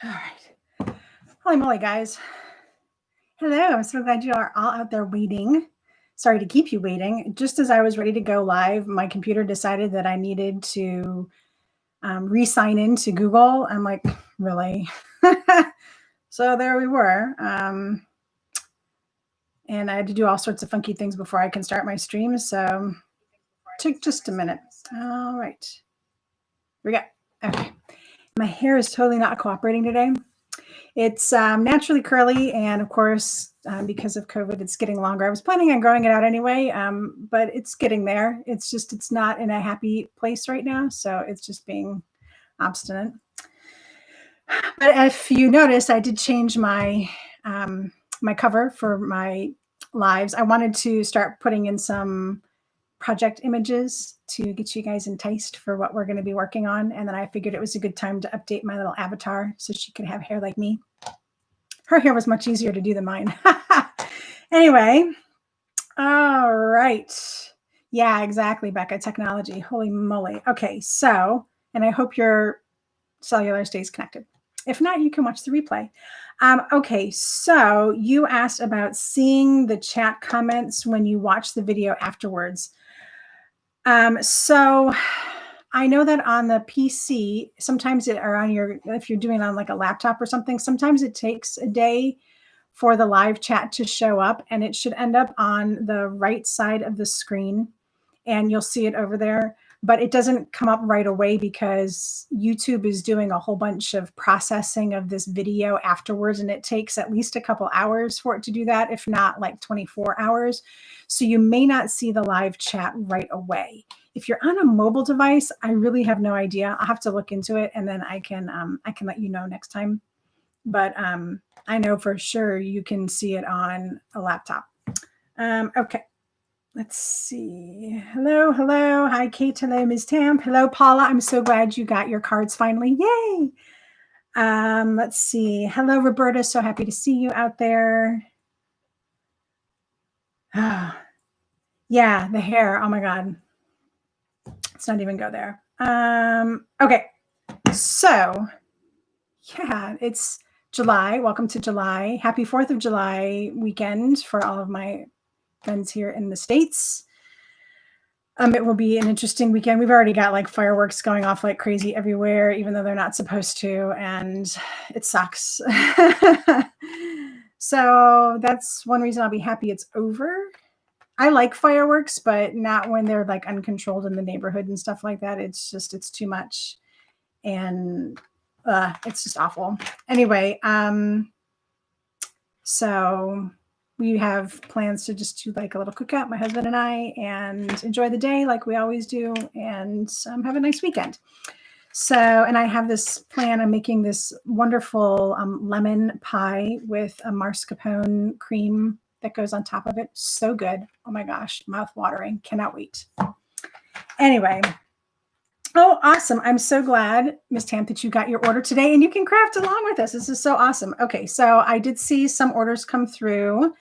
All right. Holy moly, guys. Hello. I'm so glad you are all out there waiting. Sorry to keep you waiting. Just as I was ready to go live, my computer decided that I needed to re-sign in to Google. I'm like, really? So there we were. And I had to do all sorts of funky things before I can start my stream. So it took just a minute. All right. Here we go. Okay. My hair is totally not cooperating today. It's naturally curly, and of course, because of COVID, it's getting longer. I was planning on growing it out anyway, but it's getting there. It's not in a happy place right now, so it's just being obstinate. But if you notice, I did change my my cover for my lives. I wanted to start putting in some project images to get you guys enticed for what we're going to be working on. And then I figured it was a good time to update my little avatar so she could have hair like me. Her hair was much easier to do than mine. Anyway, all right. Yeah, exactly, Becca. Technology. Holy moly. Okay, so, and I hope your cellular stays connected. If not, you can watch the replay. Okay, so you asked about seeing the chat comments when you watch the video afterwards. So I know that on the PC, sometimes or on if you're doing it on like a laptop or something, sometimes it takes a day for the live chat to show up, and it should end up on the right side of the screen and you'll see it over there, but it doesn't come up right away because YouTube is doing a whole bunch of processing of this video afterwards, and it takes at least a couple hours for it to do that, if not like 24 hours. So you may not see the live chat right away. If you're on a mobile device, I really have no idea. I'll have to look into it, and then I can let you know next time. But I know for sure you can see it on a laptop. Okay. Let's see. Hello. Hi, Kate. Hello, Ms. Tam. Hello, Paula. I'm so glad you got your cards finally. Yay. Let's see. Hello, Roberta. So happy to see you out there. Yeah, the hair. Oh my God. Let's not even go there. Okay. So yeah, it's July. Welcome to July. Happy 4th of July weekend for all of my friends here in the States. It will be an interesting weekend. We've already got like fireworks going off like crazy everywhere, even though they're not supposed to, and it sucks. So that's one reason I'll be happy it's over. I like fireworks, but not when they're like uncontrolled in the neighborhood and stuff like that. It's too much, and it's just awful. Anyway, so we have plans to just do like a little cookout, my husband and I, and enjoy the day like we always do, and have a nice weekend. So, and I have this plan. I'm making this wonderful lemon pie with a mascarpone cream that goes on top of it. So good. Oh my gosh, mouth watering. Cannot wait. Anyway. Oh, awesome. I'm so glad, Ms. Tam, that you got your order today and you can craft along with us. This is so awesome. Okay, so I did see some orders come through.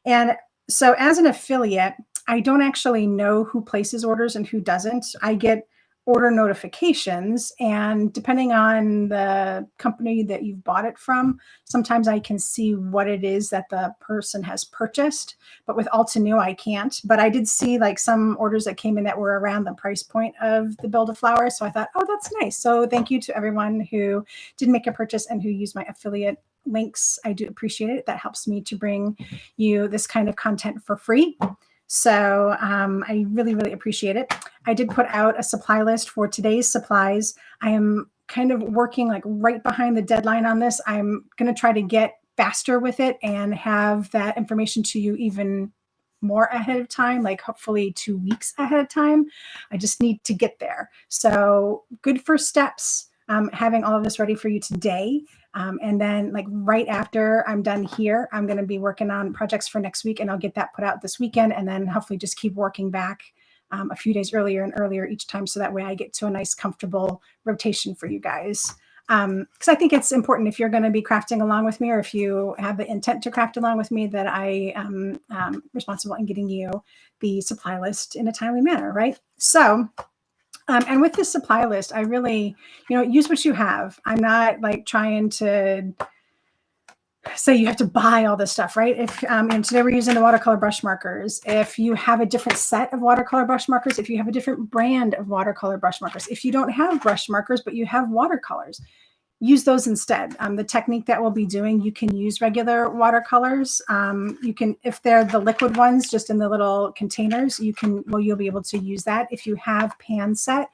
And so as an affiliate, I don't actually know who places orders and who doesn't. I get order notifications, and depending on the company that you've bought it from, sometimes I can see what it is that the person has purchased. But with Altenew, I can't. But I did see like some orders that came in that were around the price point of the Build-A-Flower. So I thought, oh, that's nice. So thank you to everyone who did make a purchase and who used my affiliate links. I do appreciate it. That helps me to bring you this kind of content for free. So I really, really appreciate it. I did put out a supply list for today's supplies. I am kind of working like right behind the deadline on this. I'm going to try to get faster with it and have that information to you even more ahead of time, like hopefully 2 weeks ahead of time. I just need to get there. So good first steps, having all of this ready for you today. And then like right after I'm done here, I'm going to be working on projects for next week, and I'll get that put out this weekend, and then hopefully just keep working back a few days earlier and earlier each time. So that way I get to a nice, comfortable rotation for you guys. Because I think it's important, if you're going to be crafting along with me, or if you have the intent to craft along with me, that I am responsible in getting you the supply list in a timely manner, right? So And with this supply list, I really, use what you have. I'm not like trying to say you have to buy all this stuff, right? If and today we're using the watercolor brush markers. If you have a different set of watercolor brush markers, if you have a different brand of watercolor brush markers, if you don't have brush markers, but you have watercolors, use those instead. The technique that we'll be doing, you can use regular watercolors. You can, if they're the liquid ones, just in the little containers, you'll be able to use that. If you have pan set,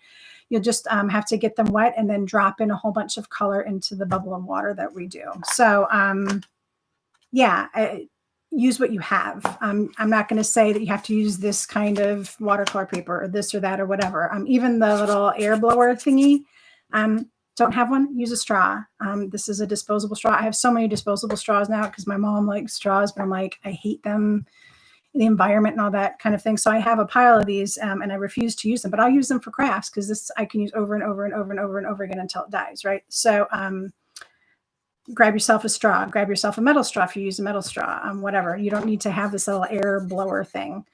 you'll just have to get them wet and then drop in a whole bunch of color into the bubble of water that we do. So use what you have. I'm not going to say that you have to use this kind of watercolor paper or this or that or whatever. Even the little air blower thingy, don't have one, use a straw. This is a disposable straw. I have so many disposable straws now because my mom likes straws, but I'm like, I hate them, the environment and all that kind of thing. So I have a pile of these and I refuse to use them, but I'll use them for crafts because this I can use over and over and over and over and over again until it dies, right? So grab yourself a straw, grab yourself a metal straw if you use a metal straw, whatever. You don't need to have this little air blower thing.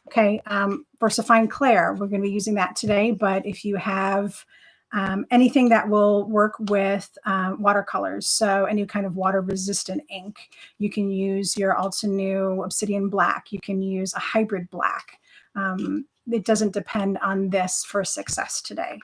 Okay, VersaFine Clair, we're going to be using that today, but if you have anything that will work with watercolors, so any kind of water resistant ink, you can use your Altenew Obsidian Black, you can use a hybrid black. It doesn't depend on this for success today.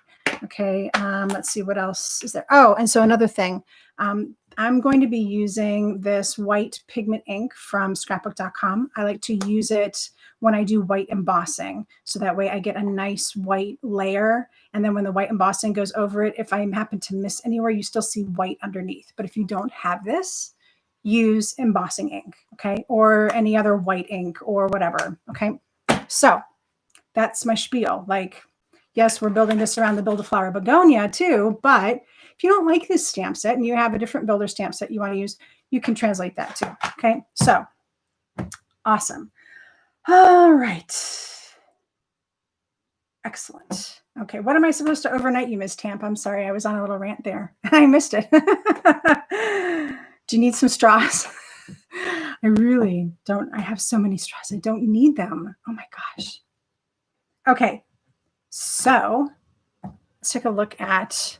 Okay, let's see what else is there. Oh, and so another thing, I'm going to be using this white pigment ink from scrapbook.com. I like to use it when I do white embossing. So that way I get a nice white layer. And then when the white embossing goes over it, if I happen to miss anywhere, you still see white underneath. But if you don't have this, use embossing ink, okay? Or any other white ink or whatever, okay? So that's my spiel. Like, yes, we're building this around the Build-A-Flower Begonia too, but if you don't like this stamp set and you have a different builder stamp set you want to use, you can translate that too. Okay, so awesome. All right. Excellent. Okay, what am I supposed to overnight you, Miss Tamp? I'm sorry, I was on a little rant there. I missed it. Do you need some straws? I really don't. I have so many straws. I don't need them. Oh my gosh. Okay, so let's take a look at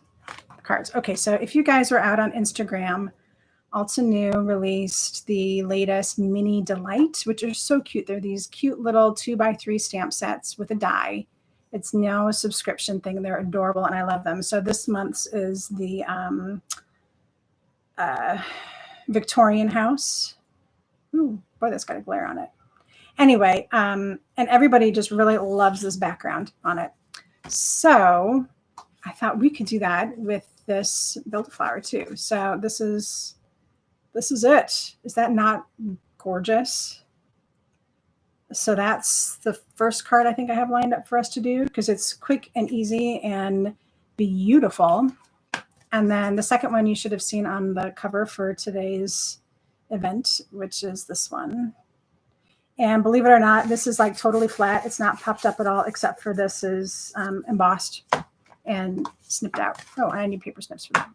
cards. Okay, so if you guys were out on Instagram, Altenew released the latest Mini Delight, which are so cute. They're these cute little 2x3 stamp sets with a die. It's now a subscription thing. They're adorable and I love them. So this month's is the Victorian house. Ooh, boy, that's got a glare on it. Anyway, and everybody just really loves this background on it. So I thought we could do that with this Build-A-Flower too. So this is it. Is that not gorgeous? So that's the first card I think I have lined up for us to do because it's quick and easy and beautiful. And then the second one you should have seen on the cover for today's event, which is this one. And believe it or not, this is like totally flat. It's not popped up at all, except for this is embossed and snipped out. Oh, I need paper snips for that.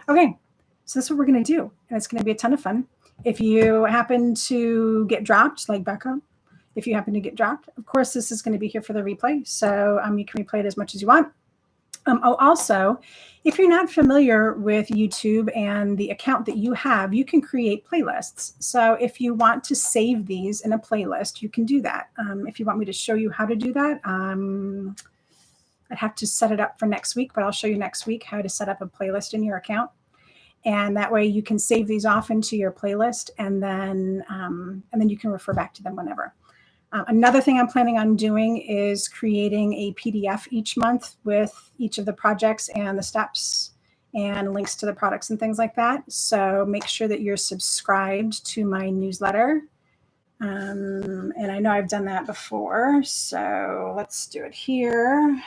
Okay, so that's what we're going to do. And it's going to be a ton of fun. If you happen to get dropped, like Becca, if you happen to get dropped, of course, this is going to be here for the replay. So you can replay it as much as you want. Also, if you're not familiar with YouTube and the account that you have, you can create playlists. So if you want to save these in a playlist, you can do that. If you want me to show you how to do that, I'd have to set it up for next week, but I'll show you next week how to set up a playlist in your account. And that way you can save these off into your playlist and then you can refer back to them whenever. Another thing I'm planning on doing is creating a PDF each month with each of the projects and the steps and links to the products and things like that. So make sure that you're subscribed to my newsletter. And I know I've done that before, so let's do it here.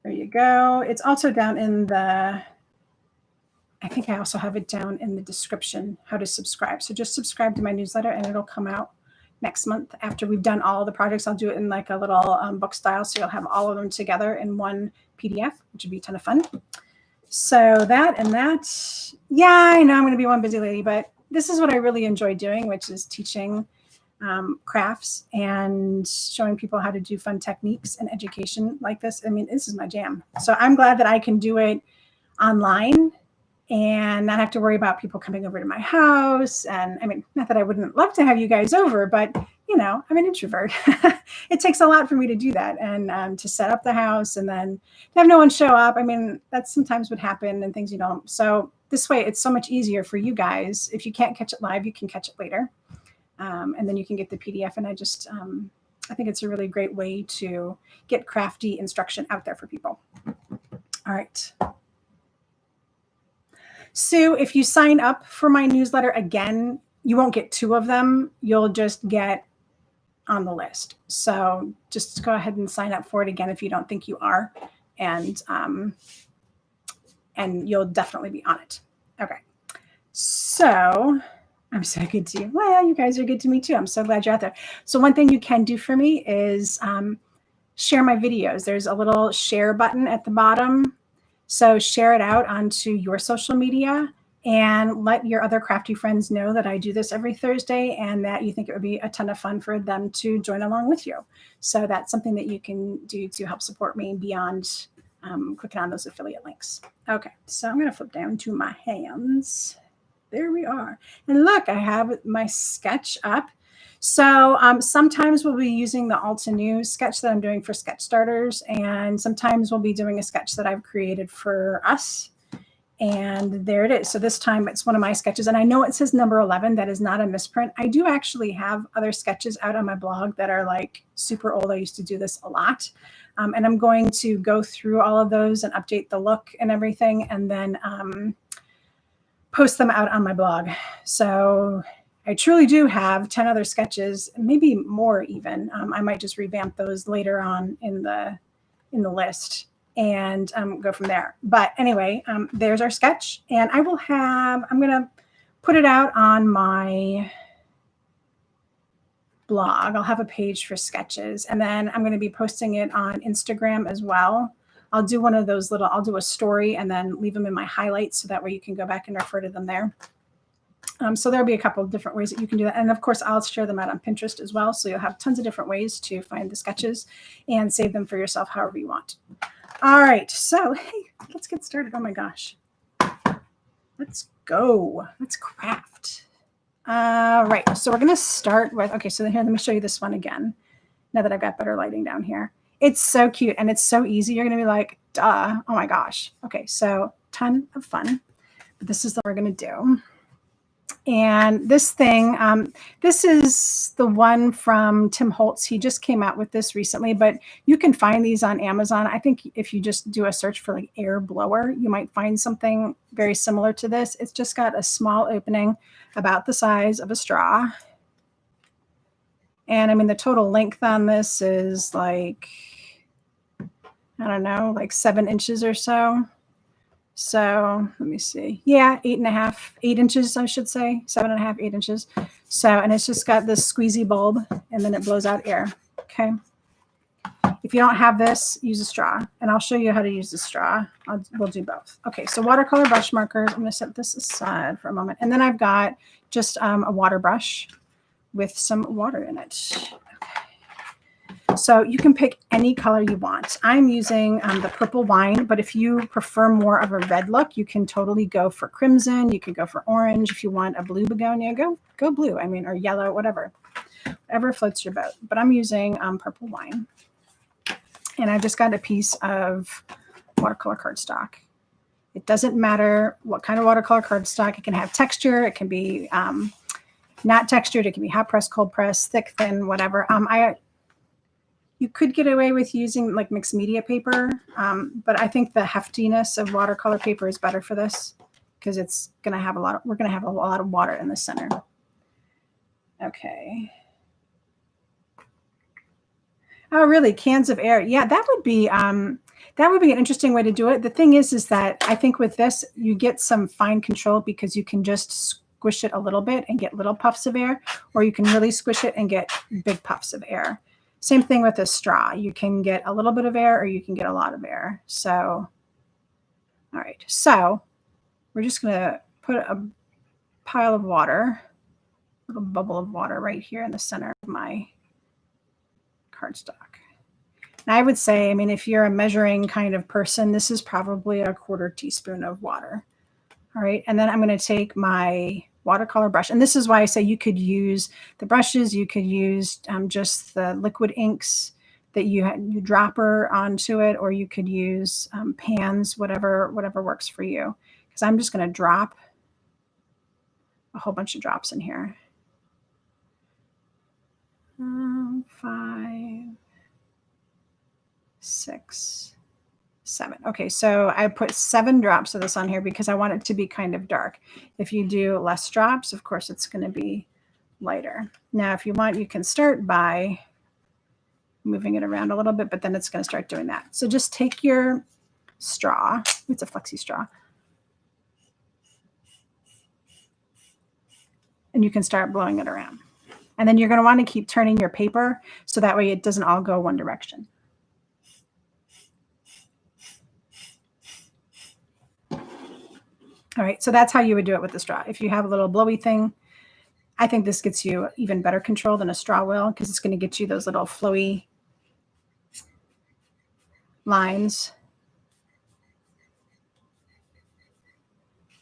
There you go. It's also down in the, I think I also have it down in the description, how to subscribe. So just subscribe to my newsletter and it'll come out next month after we've done all the projects. I'll do it in like a little book style. So you'll have all of them together in one PDF, which would be a ton of fun. So that and that. Yeah, I know I'm going to be one busy lady, but this is what I really enjoy doing, which is teaching crafts and showing people how to do fun techniques and education like this. I mean, this is my jam. So I'm glad that I can do it online and not have to worry about people coming over to my house. And I mean, not that I wouldn't love to have you guys over, but you know, I'm an introvert. It takes a lot for me to do that and to set up the house and then to have no one show up. I mean, that sometimes would happen and things you don't. So this way, it's so much easier for you guys. If you can't catch it live, you can catch it later. And then you can get the PDF. And I think it's a really great way to get crafty instruction out there for people. All right. Sue, if you sign up for my newsletter again, you won't get 2 of them. You'll just get on the list. So just go ahead and sign up for it again if you don't think you are. And you'll definitely be on it. Okay. So I'm so good to you. Well, you guys are good to me too. I'm so glad you're out there. So one thing you can do for me is share my videos. There's a little share button at the bottom. So share it out onto your social media and let your other crafty friends know that I do this every Thursday and that you think it would be a ton of fun for them to join along with you. So that's something that you can do to help support me beyond clicking on those affiliate links. Okay, so I'm going to flip down to my hands. There we are. And look, I have my sketch up. So sometimes we'll be using the Altenew sketch that I'm doing for sketch starters. And sometimes we'll be doing a sketch that I've created for us. And there it is. So this time it's one of my sketches. And I know it says number 11. That is not a misprint. I do actually have other sketches out on my blog that are like super old. I used to do this a lot. And I'm going to go through all of those and update the look and everything. And then post them out on my blog. So I truly do have 10 other sketches, maybe more even. I might just revamp those later on in the list and go from there. But anyway, there's our sketch. And I'm going to put it out on my blog. I'll have a page for sketches. And then I'm going to be posting it on Instagram as well. I'll do one of those I'll do a story and then leave them in my highlights so that way you can go back and refer to them there. So there'll be a couple of different ways that you can do that. And of course, I'll share them out on Pinterest as well. So you'll have tons of different ways to find the sketches and save them for yourself however you want. All right. So, hey, let's get started. Oh my gosh. Let's go. Let's craft. All right. So we're going to start with, okay, so here, let me show you this one again. Now that I've got better lighting down here. It's so cute and it's so easy. You're going to be like, duh. Oh my gosh. Okay. So ton of fun. But this is what we're going to do. And this thing, this is the one from Tim Holtz. He just came out with this recently, but you can find these on Amazon. I think if you just do a search for like air blower, you might find something very similar to this. It's just got a small opening about the size of a straw. And I mean, the total length on this is like, I don't know, like 7 inches or so. So let me see. Yeah, 8 inches, I should say. 7.5, 8 inches. So, and it's just got this squeezy bulb and then it blows out air. Okay. If you don't have this, use a straw. And I'll show you how to use the straw. We'll do both. Okay, so watercolor brush markers. I'm going to set this aside for a moment. And then I've got just a water brush with some water in it. So you can pick any color you want. I'm using the purple wine, but if you prefer more of a red look, you can totally go for crimson. You could go for orange. If you want a blue begonia, go blue. I mean, or yellow, whatever floats your boat. But I'm using purple wine. And I've just got a piece of watercolor cardstock. It doesn't matter what kind of watercolor cardstock. It can have texture. It can be not textured. It can be hot press, cold press, thick, thin, whatever. You could get away with using like mixed media paper, but I think the heftiness of watercolor paper is better for this because it's going to have we're going to have a lot of water in the center. Okay. Oh, really? Cans of air. Yeah, that would be an interesting way to do it. The thing is that I think with this, you get some fine control because you can just squish it a little bit and get little puffs of air, or you can really squish it and get big puffs of air. Same thing with a straw. You can get a little bit of air or you can get a lot of air. So, all right. So we're just going to put a pile of water little bubble of water right here in the center of my cardstock. And I would say, I mean, if you're a measuring kind of person, this is probably a 1/4 teaspoon of water. All right. And then I'm going to take my watercolor brush. And this is why I say you could use the brushes. You could use just the liquid inks that you dropper onto it, or you could use pans, whatever works for you. Because I'm just going to drop a whole bunch of drops in here. 5, 6, 7. Okay, so I put 7 drops of this on here because I want it to be kind of dark. If you do less drops, of course, it's going to be lighter. Now, if you want, you can start by moving it around a little bit, but then it's going to start doing that. So just take your straw. It's a flexi straw. And you can start blowing it around. And then you're going to want to keep turning your paper so that way it doesn't all go one direction. All right, so that's how you would do it with the straw. If you have a little blowy thing, I think this gets you even better control than a straw will, because it's going to get you those little flowy lines.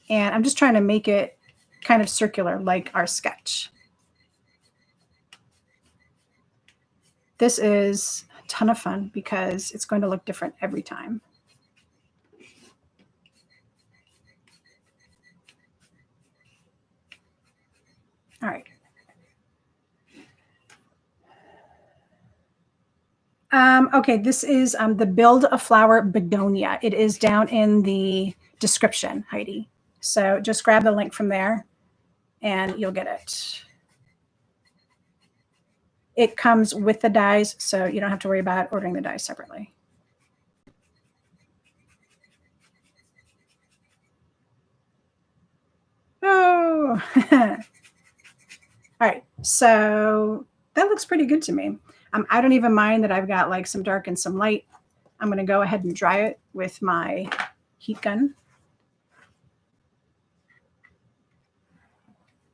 And I'm just trying to make it kind of circular like our sketch. This is a ton of fun because it's going to look different every time. All right. Okay, this is the Build a Flower Begonia. It is down in the description, Heidi. So just grab the link from there and you'll get it. It comes with the dies, so you don't have to worry about ordering the dies separately. Oh, all right. So that looks pretty good to me. I don't even mind that I've got like some dark and some light. I'm going to go ahead and dry it with my heat gun.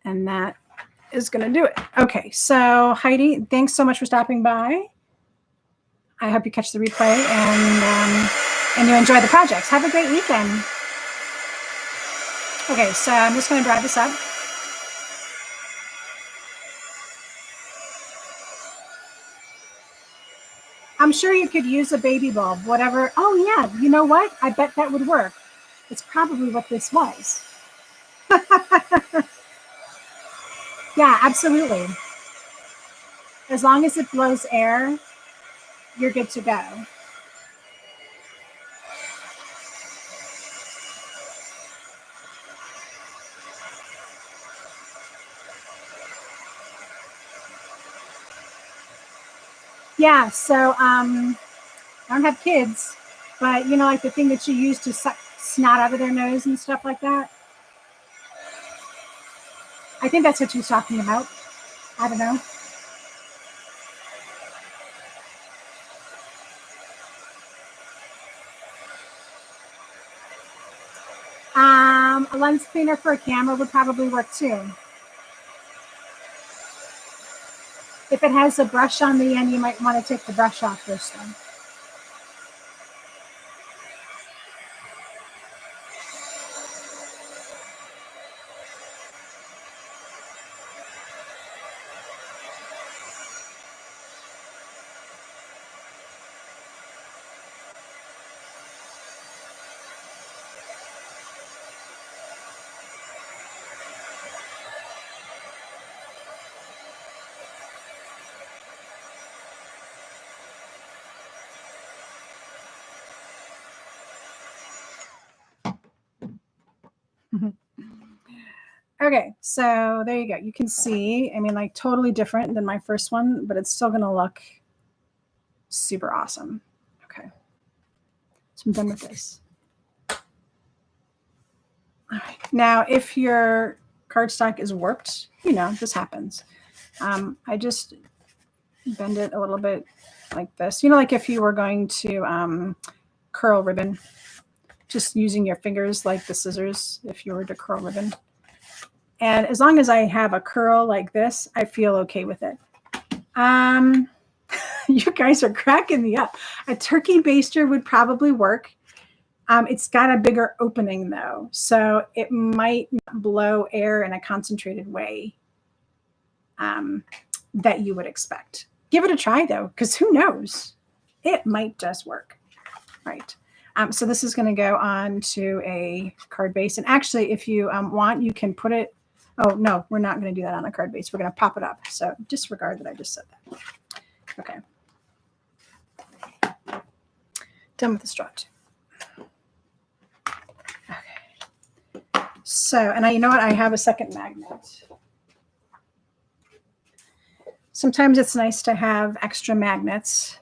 And that is going to do it. Okay, so Heidi, thanks so much for stopping by. I hope you catch the replay and you enjoy the projects. Have a great weekend. Okay, so I'm just going to dry this up. I'm sure you could use a baby bulb, whatever. Oh, yeah. You know what? I bet that would work. It's probably what this was. Yeah, absolutely. As long as it blows air, you're good to go. Yeah, so I don't have kids, but you know, like the thing that you use to suck snot out of their nose and stuff like that. I think that's what she's talking about. I don't know. A lens cleaner for a camera would probably work too. If it has a brush on the end, you might want to take the brush off first then. Okay, so there you go. You can see, I mean, like totally different than my first one, but it's still going to look super awesome. Okay, so I'm done with this. All right, now if your cardstock is warped, you know, this happens. I just bend it a little bit like this. You know, like if you were going to curl ribbon, just using your fingers like the scissors if you were to curl ribbon. And as long as I have a curl like this, I feel okay with it. You guys are cracking me up. A turkey baster would probably work. It's got a bigger opening though, so it might not blow air in a concentrated way that you would expect. Give it a try though, because who knows? It might just work. Right. So this is going to go on to a card base. And actually, if you want, you can put it. Oh, no, we're not going to do that on a card base. We're going to pop it up. So disregard that I just said that. Okay. Done with the straw too. Okay. So, and you know what? I have a second magnet. Sometimes it's nice to have extra magnets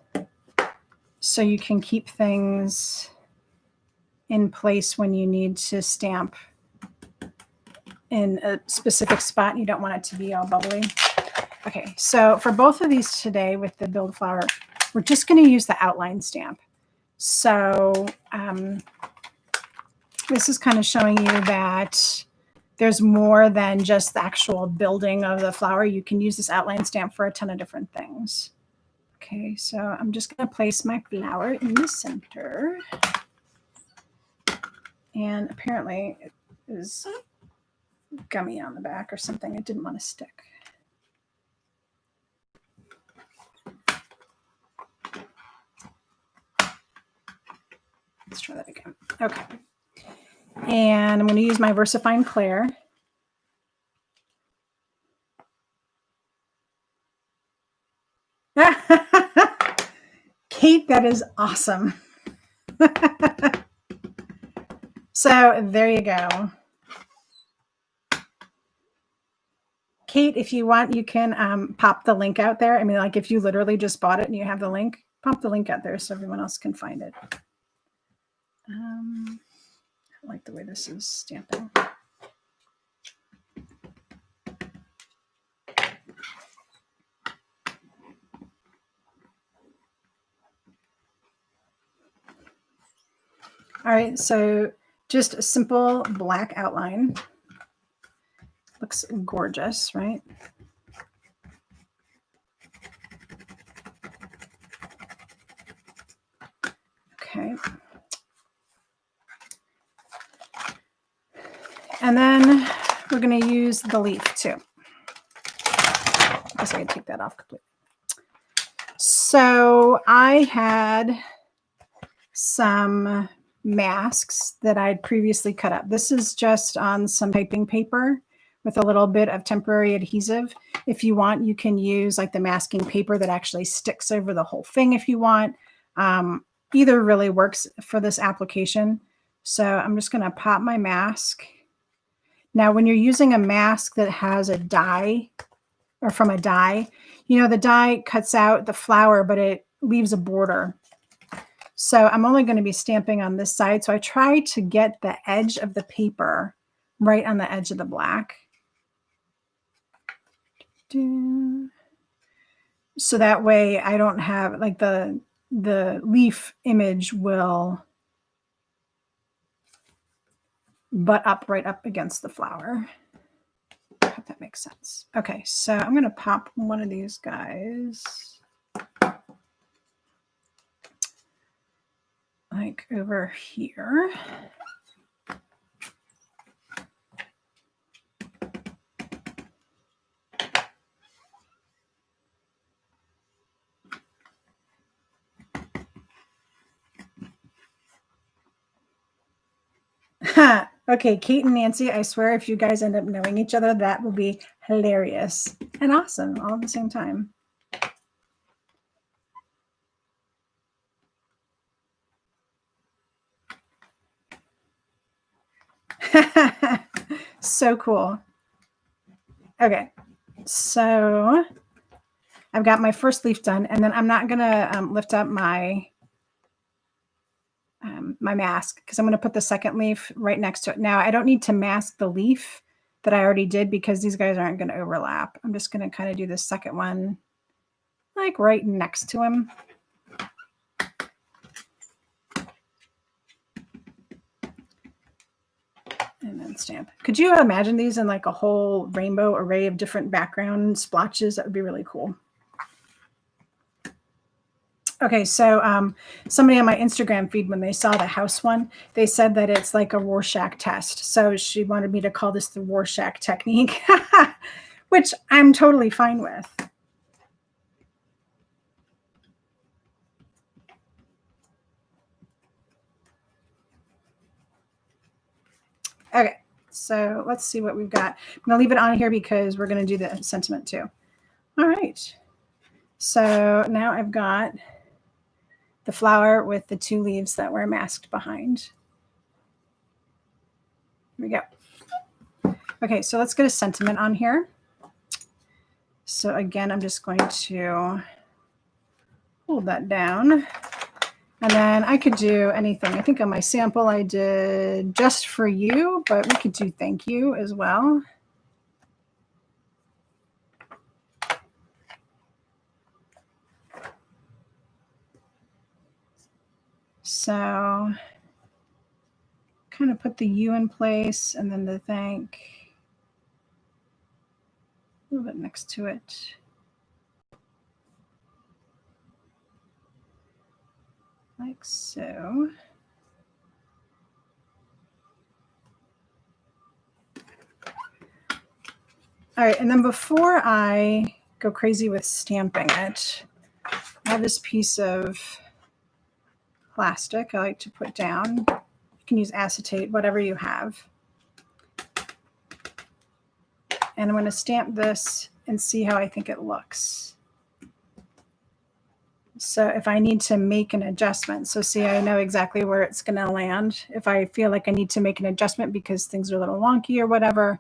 so you can keep things in place when you need to stamp in a specific spot. You don't want it to be all bubbly. Okay, so for both of these today with the build flower, we're just going to use the outline stamp. So this is kind of showing you that there's more than just the actual building of the flower. You can use this outline stamp for a ton of different things. Okay, so I'm just going to place my flower in the center. And apparently it is gummy on the back or something. It didn't want to stick. Let's try that again. Okay. And I'm going to use my VersaFine Clair. Kate, that is awesome. So there you go. Kate, if you want, you can pop the link out there. I mean, like if you literally just bought it and you have the link, pop the link out there so everyone else can find it. I like the way this is stamping. All right, so just a simple black outline. Looks gorgeous, right? Okay. And then we're going to use the leaf too. I guess I could take that off completely. So I had some masks that I'd previously cut up. This is just on some typing paper with a little bit of temporary adhesive. If you want, you can use like the masking paper that actually sticks over the whole thing if you want. Either really works for this application. So I'm just going to pop my mask. Now, when you're using a mask that has a die or from a die, you know, the die cuts out the flower, but it leaves a border. So I'm only going to be stamping on this side. So I try to get the edge of the paper right on the edge of the black. So that way I don't have like the leaf image will butt up right up against the flower. I hope that makes sense. Okay, so I'm going to pop one of these guys like over here. Okay, Kate and Nancy, I swear if you guys end up knowing each other, that will be hilarious and awesome all at the same time. So cool. Okay, so I've got my first leaf done, and then I'm not going to lift up my my mask because I'm going to put the second leaf right next to it. Now, I don't need to mask the leaf that I already did because these guys aren't going to overlap. I'm just going to kind of do the second one like right next to him. And then then stamp. Could you imagine these in like a whole rainbow array of different background splotches? That would be really cool. Okay, so somebody on my Instagram feed, when they saw the house one, they said that it's like a Rorschach test. So she wanted me to call this the Rorschach technique, which I'm totally fine with. Okay, so let's see what we've got. I'm going to leave it on here because we're going to do the sentiment too. All right. So now I've got the flower with the 2 leaves that were masked behind. Here we go. Okay, so let's get a sentiment on here. So again, I'm just going to hold that down. And then I could do anything. I think on my sample I did just for you, but we could do thank you as well. So kind of put the you in place and then the thank a little bit next to it. Like so. All right, and then before I go crazy with stamping it, I have this piece of plastic I like to put down. You can use acetate, whatever you have. And I'm going to stamp this and see how I think it looks. So if I need to make an adjustment, so see, I know exactly where it's going to land. If I feel like I need to make an adjustment because things are a little wonky or whatever,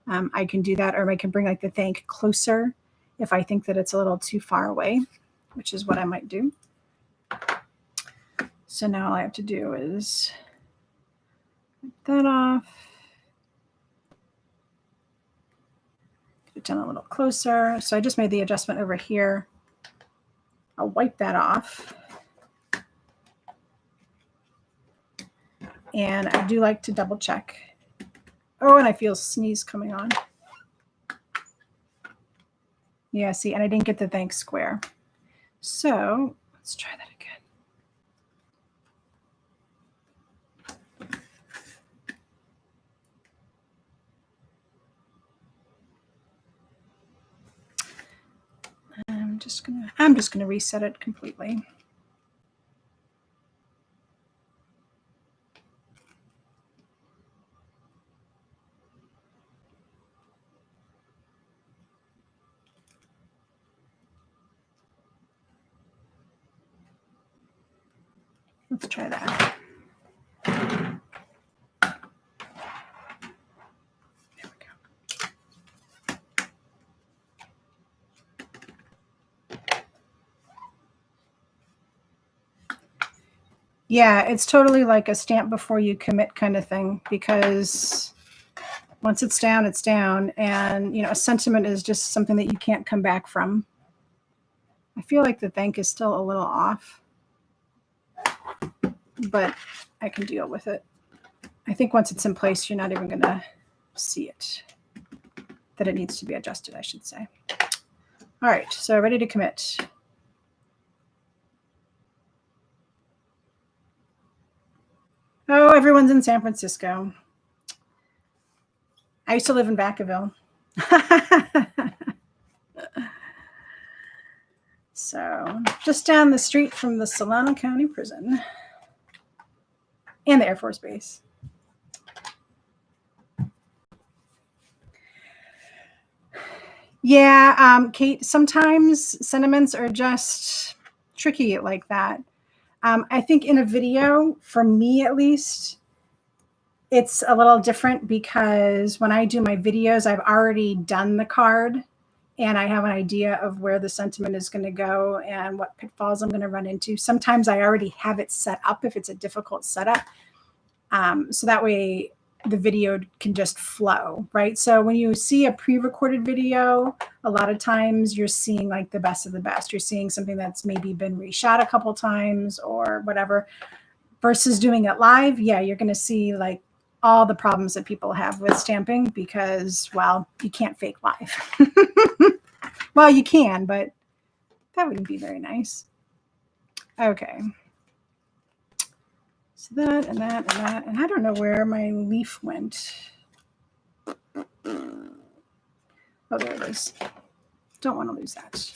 I can do that, or I can bring like the thank closer if I think that it's a little too far away, which is what I might do. So now all I have to do is get that off. Get it down a little closer. So I just made the adjustment over here. I'll wipe that off. And I do like to double check. Oh, and I feel sneeze coming on. Yeah, see, and I didn't get the thanks square. So let's try that again. I'm just gonna reset it completely. Let's try that. There we go. Yeah, it's totally like a stamp before you commit kind of thing, because once it's down, it's down. And, you know, a sentiment is just something that you can't come back from. I feel like the thank is still a little off, but I can deal with it. I think once it's in place, you're not even going to see it, that it needs to be adjusted, I should say. All right, so ready to commit. Oh, everyone's in San Francisco. I used to live in Vacaville. So just down the street from the Solano County Prison and the Air Force Base. Yeah, Kate, sometimes sentiments are just tricky like that. I think in a video, for me at least, it's a little different because when I do my videos, I've already done the card and I have an idea of where the sentiment is going to go and what pitfalls I'm going to run into. Sometimes I already have it set up if it's a difficult setup. So that way the video can just flow, right? So when you see a pre-recorded video, a lot of times you're seeing like the best of the best. You're seeing something that's maybe been reshot a couple times or whatever, versus doing it live. Yeah, you're going to see like all the problems that people have with stamping because, well, you can't fake live. Well, you can, but that wouldn't be very nice. Okay. So that and that and that. And I don't know where my leaf went. Oh, there it is. Don't want to lose that.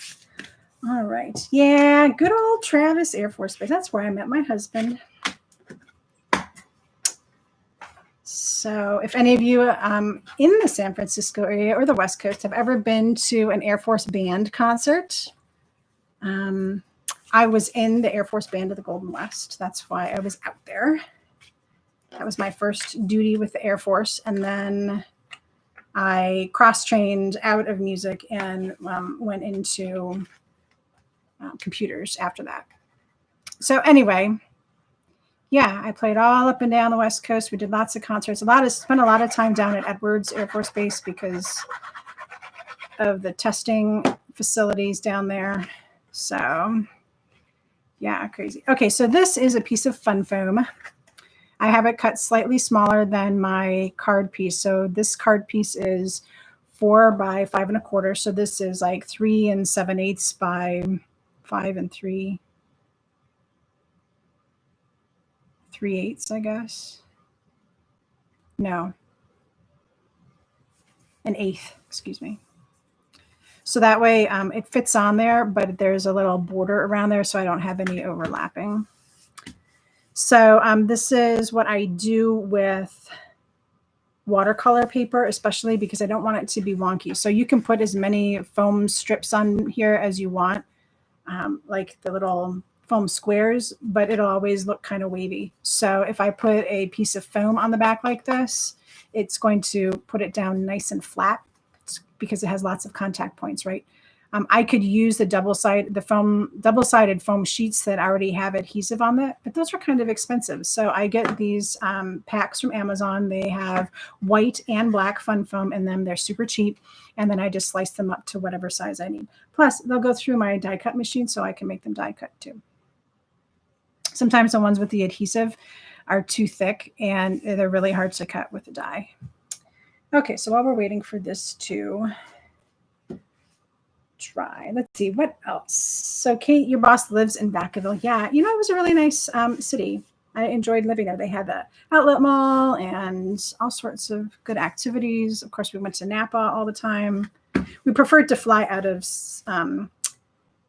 All right. Yeah, good old Travis Air Force Base. That's where I met my husband. So if any of you in the San Francisco area or the West Coast have ever been to an Air Force Band concert, I was in the Air Force Band of the Golden West. That's why I was out there. That was my first duty with the Air Force. And then I cross-trained out of music and went into computers after that. So anyway, yeah, I played all up and down the West Coast. We did lots of concerts. Spent a lot of time down at Edwards Air Force Base because of the testing facilities down there. So yeah, crazy. Okay, so this is a piece of fun foam. I have it cut slightly smaller than my card piece. So this card piece is 4 by 5 1/4. So this is like 3 7/8 by 5 3/8, I guess. No, 1/8, excuse me. So that way it fits on there, but there's a little border around there so I don't have any overlapping. So this is what I do with watercolor paper, especially because I don't want it to be wonky. So you can put as many foam strips on here as you want, like the little foam squares, but it'll always look kind of wavy. So if I put a piece of foam on the back like this, it's going to put it down nice and flat because it has lots of contact points, right? I could use the double-sided foam sheets that already have adhesive on it, but those are kind of expensive. So I get these packs from Amazon. They have white and black fun foam in them. They're super cheap. And then I just slice them up to whatever size I need. Plus, they'll go through my die cut machine so I can make them die cut too. Sometimes the ones with the adhesive are too thick and they're really hard to cut with the die. Okay, so while we're waiting for this to dry, let's see what else. So Kate, your boss lives in Vacaville. Yeah, you know, it was a really nice city. I enjoyed living there. They had the outlet mall and all sorts of good activities. Of course, we went to Napa all the time. We preferred to fly out of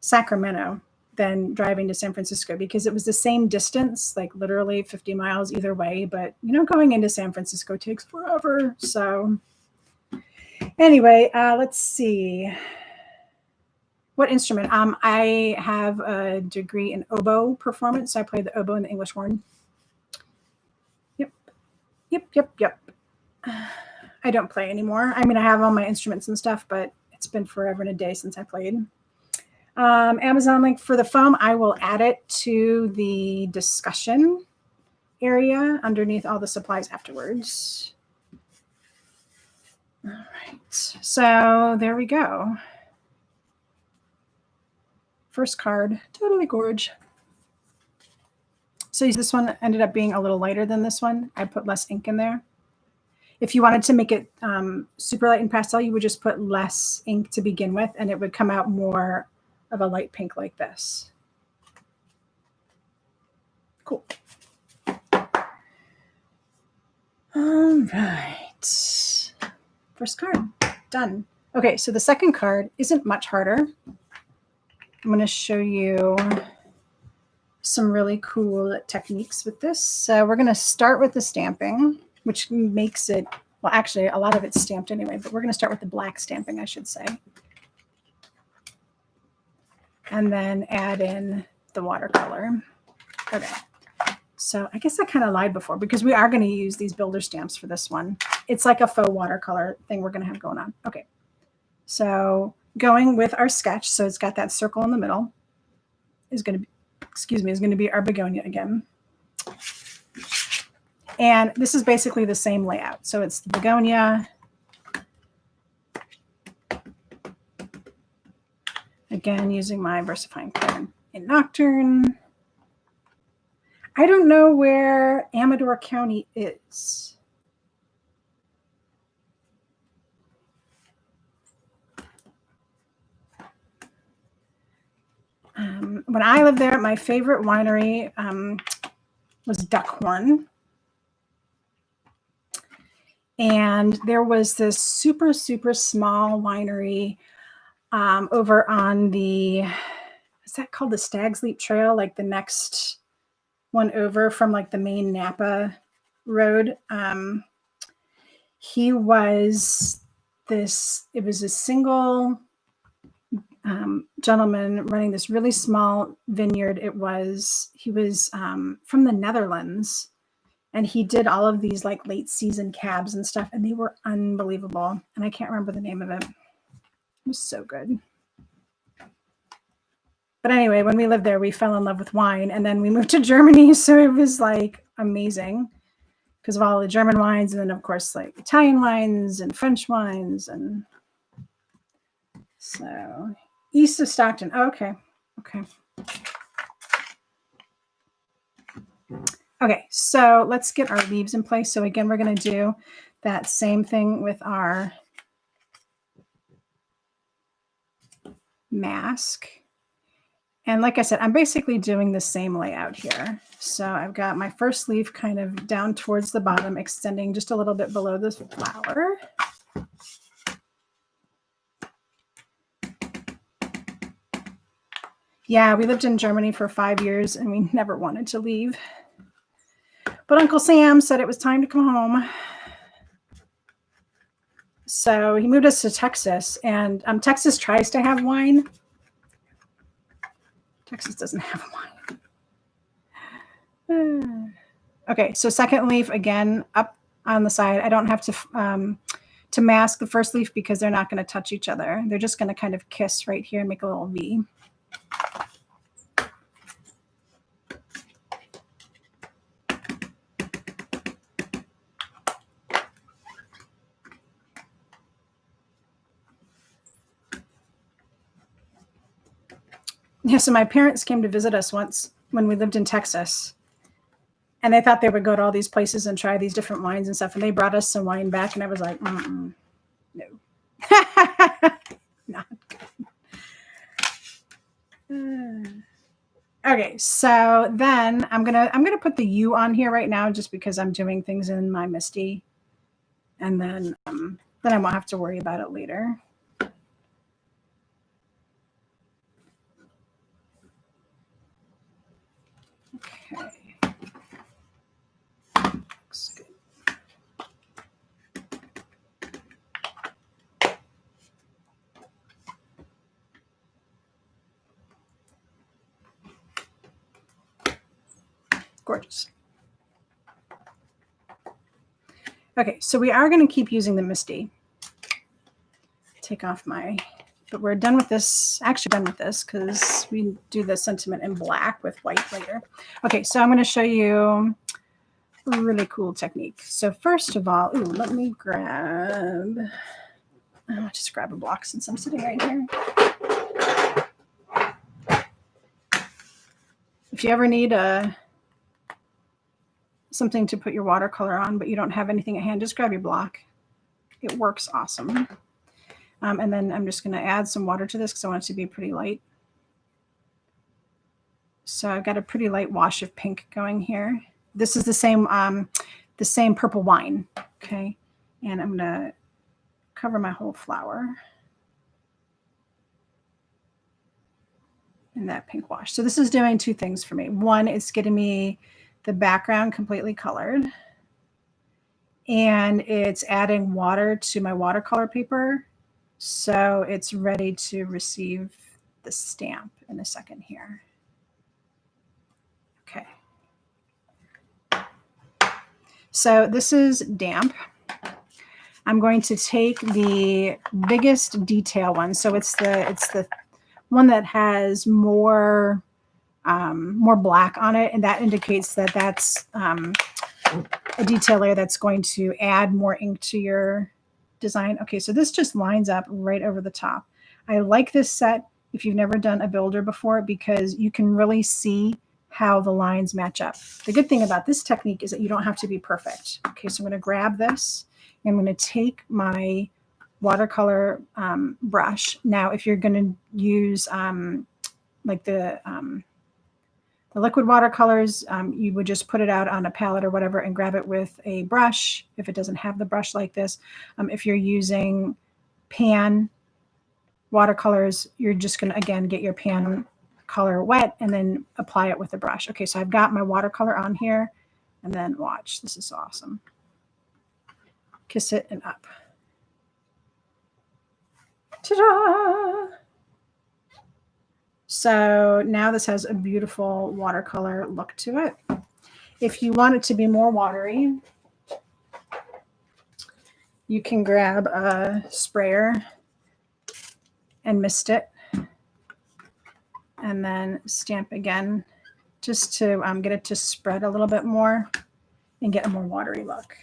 Sacramento than driving to San Francisco because it was the same distance, like literally 50 miles either way. But, you know, going into San Francisco takes forever. So anyway, let's see. What instrument? I have a degree in oboe performance. So I play the oboe and the English horn. Yep. I don't play anymore. I mean, I have all my instruments and stuff, but it's been forever and a day since I played. Amazon link for the foam. I will add it to the discussion area underneath all the supplies afterwards. All right. So there we go. First card, totally gorge. So this one ended up being a little lighter than this one. I put less ink in there. If you wanted to make it super light and pastel, you would just put less ink to begin with, and it would come out more of a light pink like this. Cool. All right. First card, done. Okay, so the second card isn't much harder. I'm going to show you some really cool techniques with this. So we're going to start with the stamping, which makes it, well, actually, a lot of it's stamped anyway, but we're going to start with the black stamping, I should say. And then add in the watercolor. Okay. So I guess I kind of lied before because we are going to use these builder stamps for this one. It's like a faux watercolor thing we're going to have going on. Okay. So going with our sketch, so it's got that circle in the middle, is going to be, is going to be our begonia again. And this is basically the same layout. So it's the begonia. Again, using my VersaFine Clair in Nocturne. I don't know where Amador County is. when I lived there, my favorite winery was Duckhorn. And there was this super, super small winery over on the, is that called the Stag's Leap Trail? Like the next one over from like the main Napa road. He was this, it was a single gentleman running this really small vineyard. He was from the Netherlands, and he did all of these like late season cabs and stuff, and they were unbelievable. And I can't remember the name of it. It was so good. But anyway, when we lived there, we fell in love with wine, and then we moved to Germany. So it was like amazing because of all the German wines. And then of course, like Italian wines and French wines. And so east of Stockton. Oh, okay. Okay. Okay. So let's get our leaves in place. So again, we're going to do that same thing with our mask. And like I said, I'm basically doing the same layout here. So I've got my first leaf kind of down towards the bottom, extending just a little bit below this flower. Yeah, we lived in Germany for 5 years and we never wanted to leave. But Uncle Sam said it was time to come home. So he moved us to Texas, and Texas tries to have wine. Texas doesn't have wine. Okay, so second leaf again up on the side. I don't have to mask the first leaf because they're not going to touch each other. They're just going to kind of kiss right here and make a little V. Yeah, so my parents came to visit us once when we lived in Texas, and they thought they would go to all these places and try these different wines and stuff. And they brought us some wine back, and I was like, no, not good. Okay, so then I'm gonna put the U on here right now, just because I'm doing things in my MISTI, and then I won't have to worry about it later. Okay. Looks good. Gorgeous. Okay, so we are going to keep using the MISTI. Take off but we're done with this, actually done with this, because we do the sentiment in black with white later. Okay, so I'm going to show you a really cool technique. So first of all, let me just grab a block since I'm sitting right here. If you ever need something to put your watercolor on, but you don't have anything at hand, just grab your block. It works awesome. And then I'm just going to add some water to this because I want it to be pretty light. So I've got a pretty light wash of pink going here. This is the same purple wine. Okay. And I'm going to cover my whole flower in that pink wash. So this is doing two things for me. One, it's getting me the background completely colored, and it's adding water to my watercolor paper. So it's ready to receive the stamp in a second here. Okay. So this is damp. I'm going to take the biggest detail one. So it's the one that has more black on it, and that indicates that that's a detail layer that's going to add more ink to your design. Okay, so this just lines up right over the top. I like this set if you've never done a builder before, because you can really see how the lines match up. The good thing about this technique is that you don't have to be perfect. Okay, so I'm going to grab this, and I'm going to take my watercolor brush. Now, if you're going to use like the liquid watercolors, you would just put it out on a palette or whatever and grab it with a brush if it doesn't have the brush like this. If you're using pan watercolors, you're just going to, again, get your pan color wet and then apply it with a brush. Okay, so I've got my watercolor on here, and then watch. This is awesome. Kiss it and up. Ta-da! So now this has a beautiful watercolor look to it. If you want it to be more watery, you can grab a sprayer and mist it, and then stamp again just to get it to spread a little bit more and get a more watery look.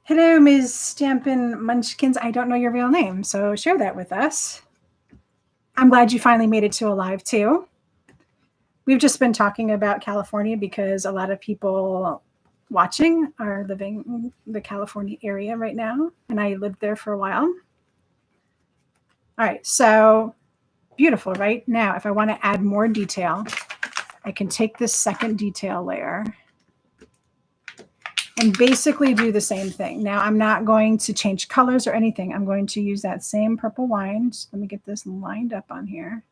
Hello, Ms. Stampin' Munchkins. I don't know your real name, so share that with us. I'm glad you finally made it to a live too. We've just been talking about California because a lot of people watching are living in the California area right now, and I lived there for a while. All right, so beautiful, right? Now, if I want to add more detail, I can take this second detail layer and basically do the same thing. Now, I'm not going to change colors or anything. I'm going to use that same purple wine. Just let me get this lined up on here.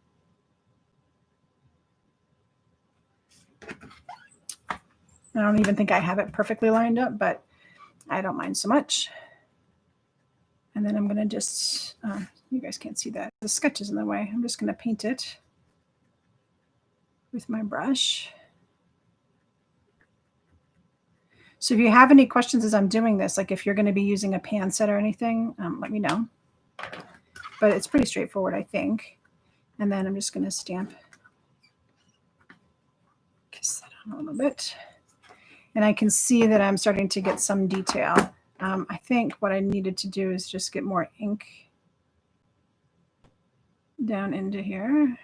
I don't even think I have it perfectly lined up, but I don't mind so much. And then I'm going to just, you guys can't see that. The sketch is in the way. I'm just going to paint it with my brush. So if you have any questions as I'm doing this, like if you're going to be using a pan set or anything, let me know. But it's pretty straightforward, I think. And then I'm just going to stamp, kiss that on a little bit. And I can see that I'm starting to get some detail. I think what I needed to do is just get more ink down into here.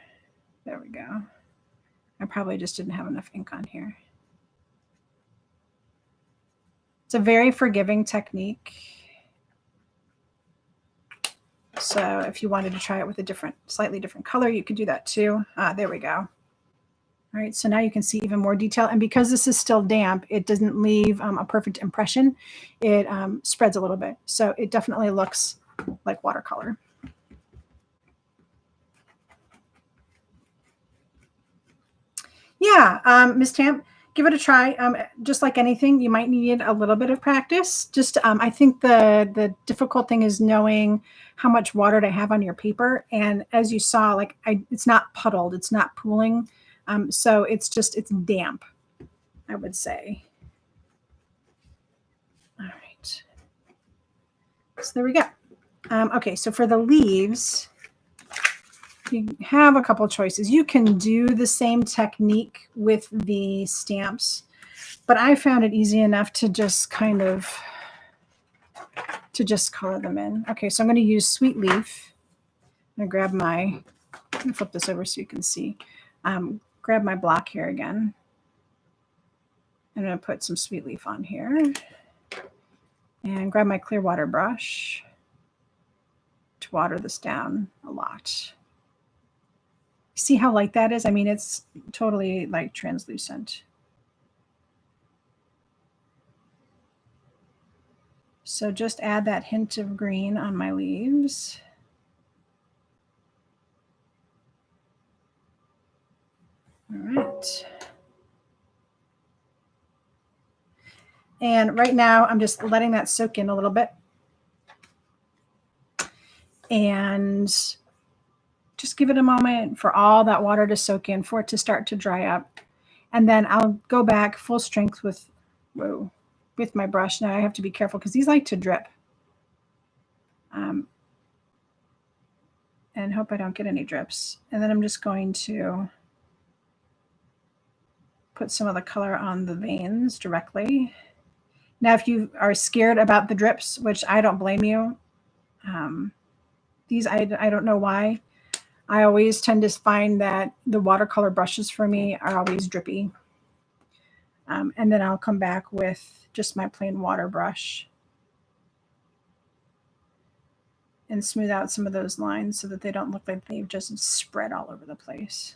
There we go. I probably just didn't have enough ink on here. It's a very forgiving technique. So if you wanted to try it with a slightly different color, you could do that too. There we go. All right, so now you can see even more detail. And because this is still damp, it doesn't leave a perfect impression. It spreads a little bit. So it definitely looks like watercolor. Yeah, Ms. Tamp, give it a try. Just like anything, you might need a little bit of practice. Just I think the difficult thing is knowing how much water to have on your paper. And as you saw, like it's not puddled, it's not pooling. So it's damp, I would say. All right. So there we go. Okay, so for the leaves, you have a couple choices. You can do the same technique with the stamps, but I found it easy enough to just kind of color them in. Okay, so I'm going to use Sweet Leaf. I'm going to flip this over so you can see. Grab my block here again. I'm going to put some Sweet Leaf on here and grab my clear water brush to water this down a lot. See how light that is? I mean, it's totally like translucent. So just add that hint of green on my leaves. All right. And right now I'm just letting that soak in a little bit. And just give it a moment for all that water to soak in, for it to start to dry up. And then I'll go back full strength with my brush. Now I have to be careful because these like to drip. And hope I don't get any drips. And then I'm just going to put some of the color on the veins directly. Now, if you are scared about the drips, which I don't blame you, these, I don't know why. I always tend to find that the watercolor brushes for me are always drippy. And then I'll come back with just my plain water brush and smooth out some of those lines so that they don't look like they've just spread all over the place.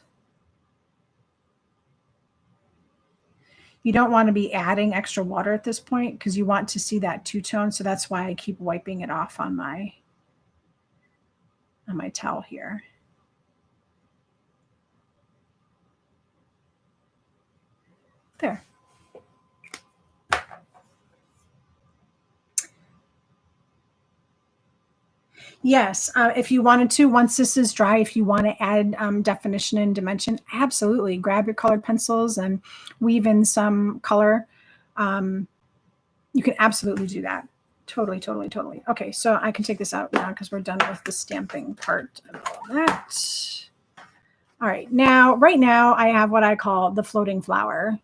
You don't want to be adding extra water at this point because you want to see that two-tone. So that's why I keep wiping it off on my towel here. There. Yes, if you wanted to, once this is dry, if you want to add definition and dimension, absolutely. Grab your colored pencils and weave in some color. You can absolutely do that. Totally, totally, totally. Okay, so I can take this out now because we're done with the stamping part of all that. All right, now, right now, I have what I call the floating flower.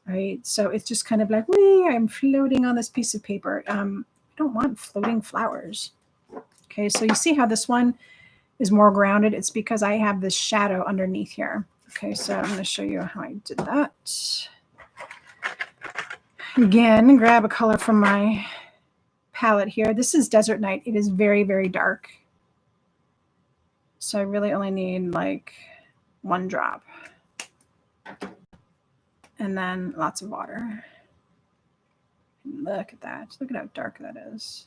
Right, so it's just kind of like, wee, I'm floating on this piece of paper. I don't want floating flowers. Okay, so you see how this one is more grounded? It's because I have this shadow underneath here. Okay, so I'm going to show you how I did that. Again, grab a color from my palette here. This is Desert Night. It is very, very dark. So I really only need like 1 drop. And then lots of water. Look at that. Look at how dark that is.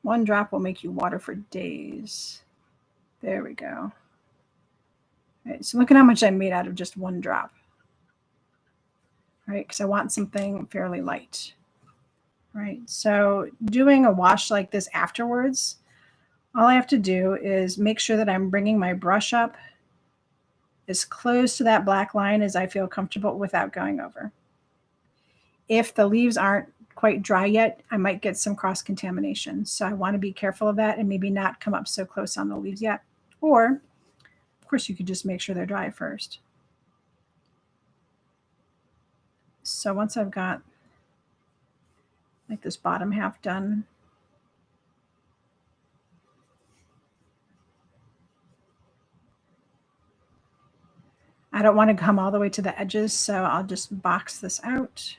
1 drop will make you water for days. There we go. All right, so look at how much I made out of just 1 drop. Right, because I want something fairly light. Right, so doing a wash like this afterwards, all I have to do is make sure that I'm bringing my brush up as close to that black line as I feel comfortable without going over. If the leaves aren't quite dry yet, I might get some cross-contamination. So I want to be careful of that and maybe not come up so close on the leaves yet. Or, of course, you could just make sure they're dry first. So once I've got like this bottom half done, I don't want to come all the way to the edges, so I'll just box this out.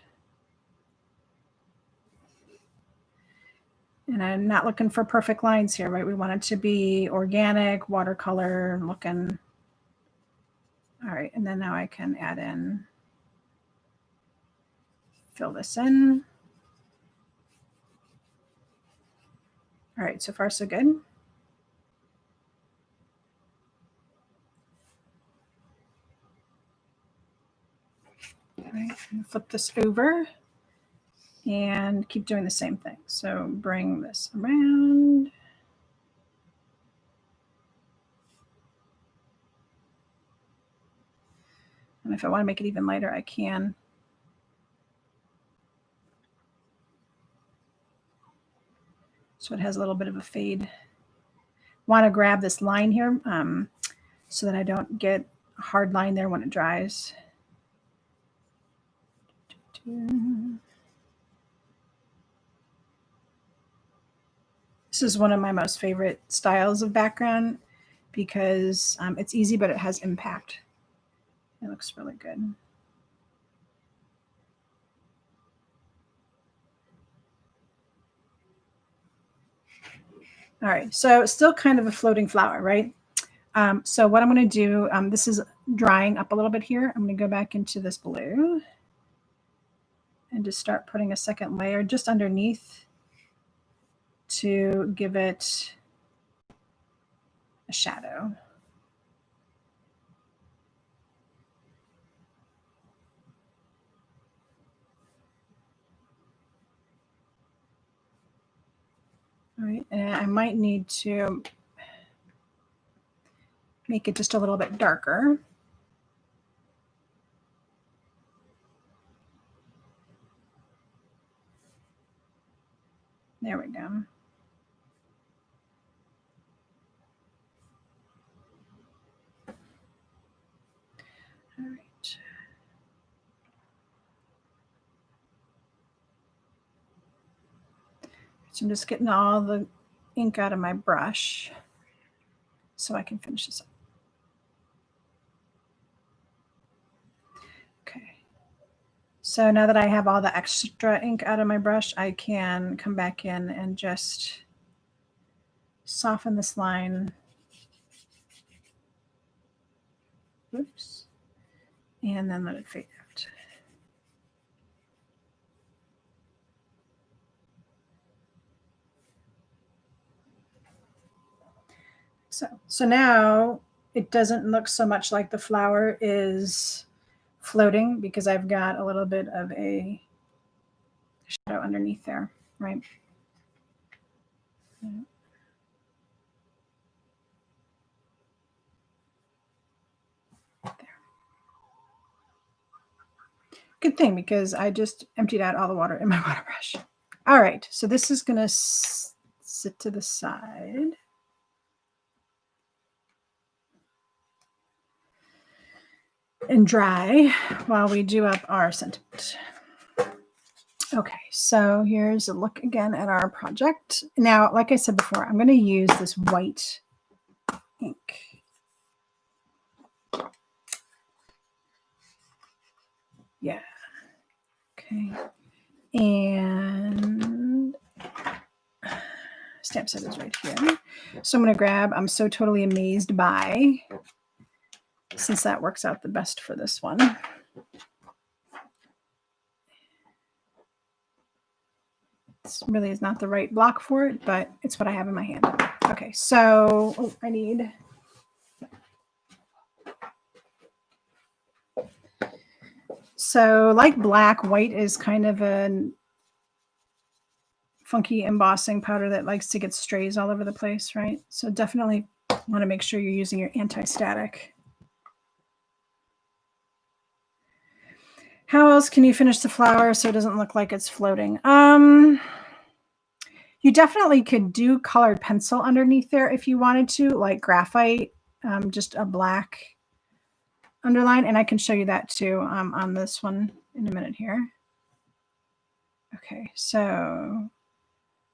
And I'm not looking for perfect lines here, right? We want it to be organic, watercolor looking. All right, and then now I can add in, fill this in. All right, so far so good. All right, flip this over and keep doing the same thing. So bring this around. And if I want to make it even lighter, I can. So it has a little bit of a fade. Want to grab this line here so that I don't get a hard line there when it dries. This is one of my most favorite styles of background because it's easy, but it has impact. It looks really good. All right, so still kind of a floating flower, right? So what I'm going to do, this is drying up a little bit here. I'm going to go back into this blue and just start putting a second layer just underneath to give it a shadow. All right, and I might need to make it just a little bit darker. There we go. All right. So I'm just getting all the ink out of my brush so I can finish this up. Okay. So now that I have all the extra ink out of my brush, I can come back in and just soften this line. Oops. And then let it fade out. So now it doesn't look so much like the flower is floating because I've got a little bit of a shadow underneath there, right? There. Good thing because I just emptied out all the water in my water brush. All right, so this is going to sit to the side. And dry while we do up our sentiment. Okay, so here's a look again at our project. Now, like I said before, I'm going to use this white ink. Yeah. Okay. And stamp set is right here. So I'm going to grab I'm So Totally Amazed By, since that works out the best for this one. This really is not the right block for it, but it's what I have in my hand. Okay, so I need like black, white is kind of a funky embossing powder that likes to get strays all over the place, right? So definitely want to make sure you're using your anti-static. How else can you finish the flower so it doesn't look like it's floating? You definitely could do colored pencil underneath there if you wanted to, like graphite, just a black underline. And I can show you that too on this one in a minute here. Okay, so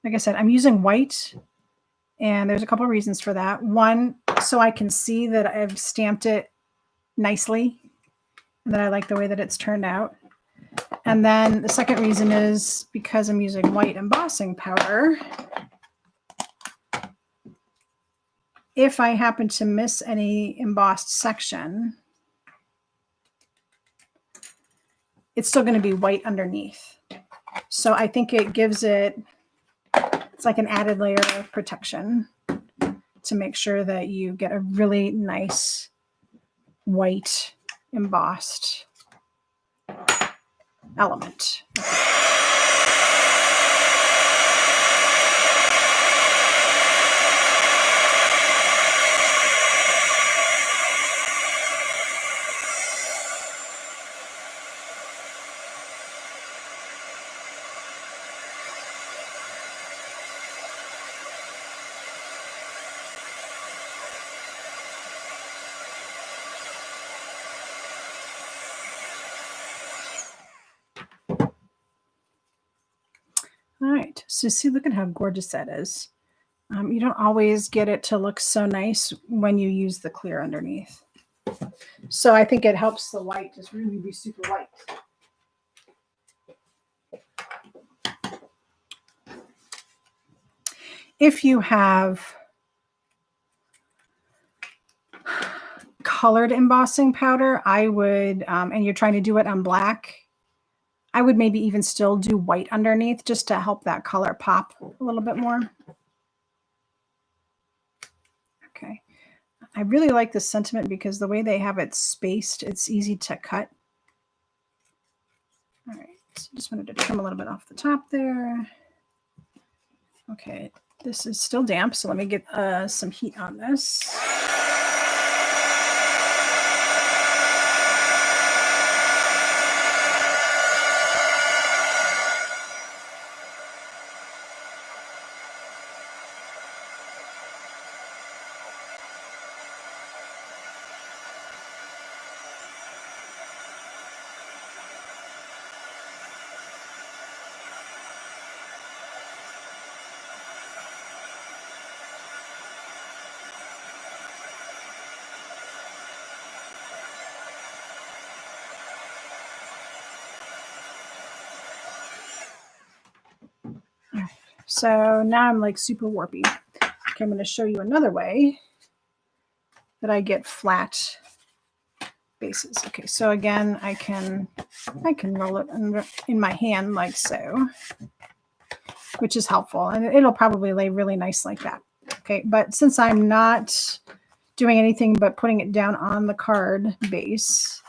like I said, I'm using white, and there's a couple of reasons for that. One, so I can see that I've stamped it nicely and that I like the way that it's turned out. And then the second reason is because I'm using white embossing powder. If I happen to miss any embossed section, it's still going to be white underneath. So I think it gives it, it's like an added layer of protection to make sure that you get a really nice white embossed element. All right, so see, look at how gorgeous that is. You don't always get it to look so nice when you use the clear underneath. So I think it helps the white just really be super white. If you have colored embossing powder, I would, and you're trying to do it on black, I would maybe even still do white underneath just to help that color pop a little bit more. Okay. I really like this sentiment because the way they have it spaced, it's easy to cut. All right, so just wanted to trim a little bit off the top there. Okay, this is still damp, so let me get some heat on this. So now I'm like super warpy Okay, I'm going to show you another way that I get flat bases. Okay, so again, I can roll it in my hand like so, which is helpful, and it'll probably lay really nice like that. Okay, but since I'm not doing anything but putting it down on the card base,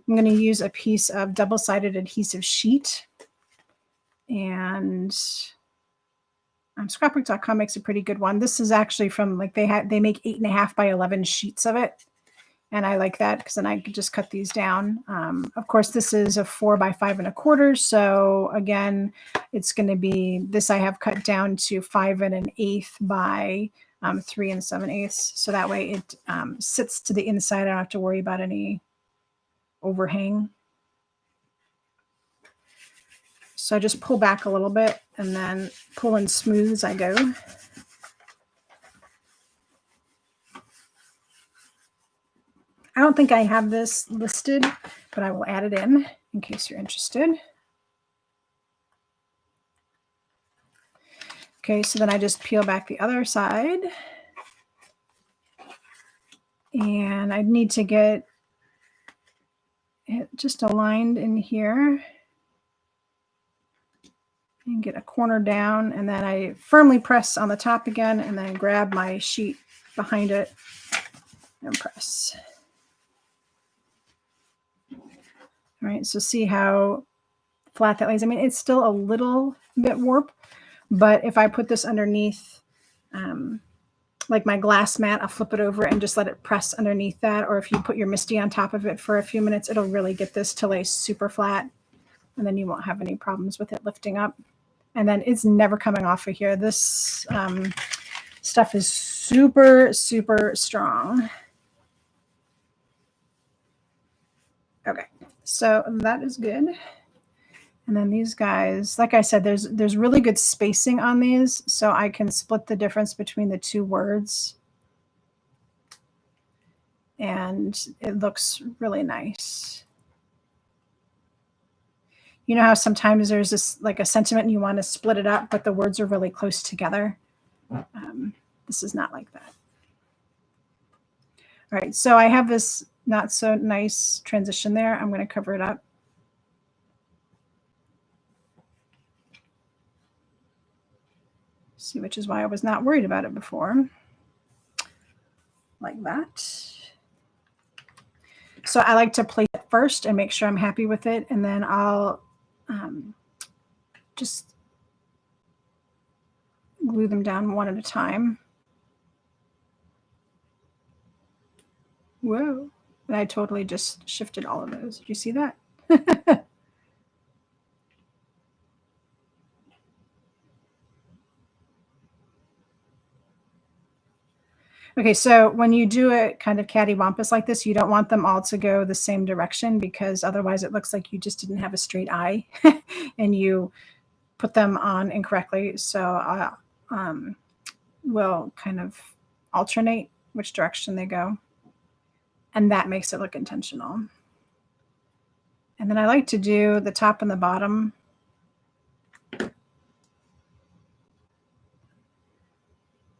I'm going to use a piece of double-sided adhesive sheet, and scrapbook.com makes a pretty good one. This is actually from, like, they make 8.5 by 11 sheets of it. And I like that because then I could just cut these down. Of course, this is a 4 by 5 1/4. So again, it's going to be, this I have cut down to 5 1/8 by 3 7/8. So that way it sits to the inside. I don't have to worry about any overhang. So I just pull back a little bit and then pull in smooth as I go. I don't think I have this listed, but I will add it in case you're interested. Okay, so then I just peel back the other side. And I need to get it just aligned in here. And get a corner down, and then I firmly press on the top again, and then grab my sheet behind it and press. All right, so see how flat that lays? I mean, it's still a little bit warped, but if I put this underneath, like my glass mat, I'll flip it over and just let it press underneath that. Or if you put your MISTI on top of it for a few minutes, it'll really get this to lay super flat, and then you won't have any problems with it lifting up. And then it's never coming off of here. This stuff is super, super strong. Okay, so that is good. And then these guys, like I said, there's really good spacing on these, so I can split the difference between the two words. And it looks really nice. You know how sometimes there's this, like, a sentiment and you want to split it up, but the words are really close together? This is not like that. All right, so I have this not so nice transition there. I'm going to cover it up. See, which is why I was not worried about it before. Like that. So I like to place it first and make sure I'm happy with it, and then I'll just glue them down one at a time. Whoa. And I totally just shifted all of those. Did you see that? Okay, so when you do it kind of cattywampus like this, you don't want them all to go the same direction, because otherwise it looks like you just didn't have a straight eye and you put them on incorrectly. So I will kind of alternate which direction they go, and that makes it look intentional. And then I like to do the top and the bottom.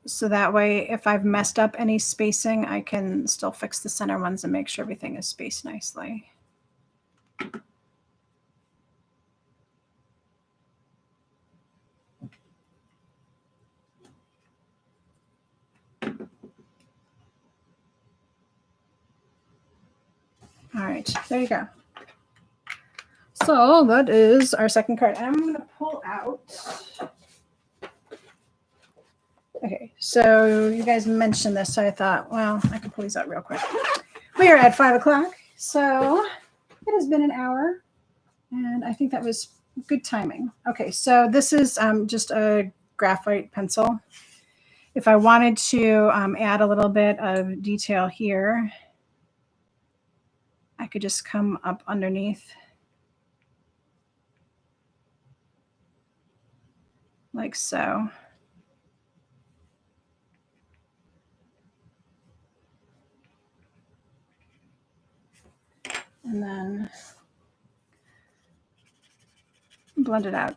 So that way, if I've messed up any spacing, I can still fix the center ones and make sure everything is spaced nicely. All right, there you go. So that is our second card. I'm going to pull out. Okay, so you guys mentioned this, so I thought, well, I can pull these out real quick. We are at 5 o'clock, so it has been an hour, and I think that was good timing. Okay, so this is just a graphite pencil. If I wanted to add a little bit of detail here, I could just come up underneath like so. And then blend it out.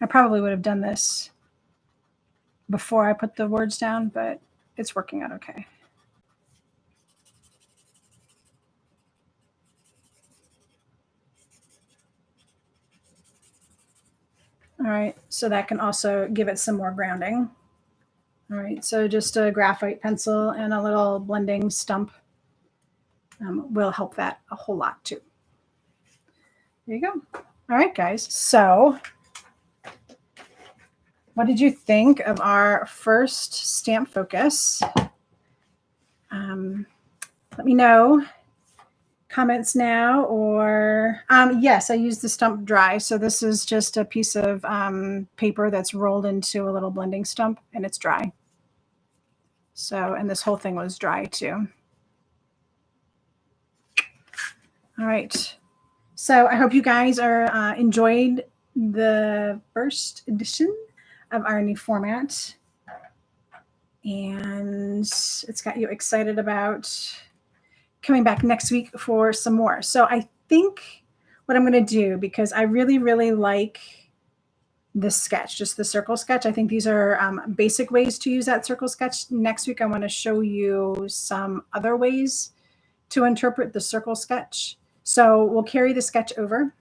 I probably would have done this before I put the words down, but it's working out okay. All right, so that can also give it some more grounding. All right, so just a graphite pencil and a little blending stump will help that a whole lot too. There you go. All right, guys. So what did you think of our first stamp focus? Let me know. Comments now, or yes, I use the stump dry. So this is just a piece of paper that's rolled into a little blending stump, and it's dry. So, and this whole thing was dry too. All right. So I hope you guys are enjoyed the first edition of our new format, and it's got you excited about coming back next week for some more. So I think what I'm going to do, because I really, really like this sketch, just the circle sketch. I think these are basic ways to use that circle sketch. Next week, I want to show you some other ways to interpret the circle sketch. So we'll carry the sketch over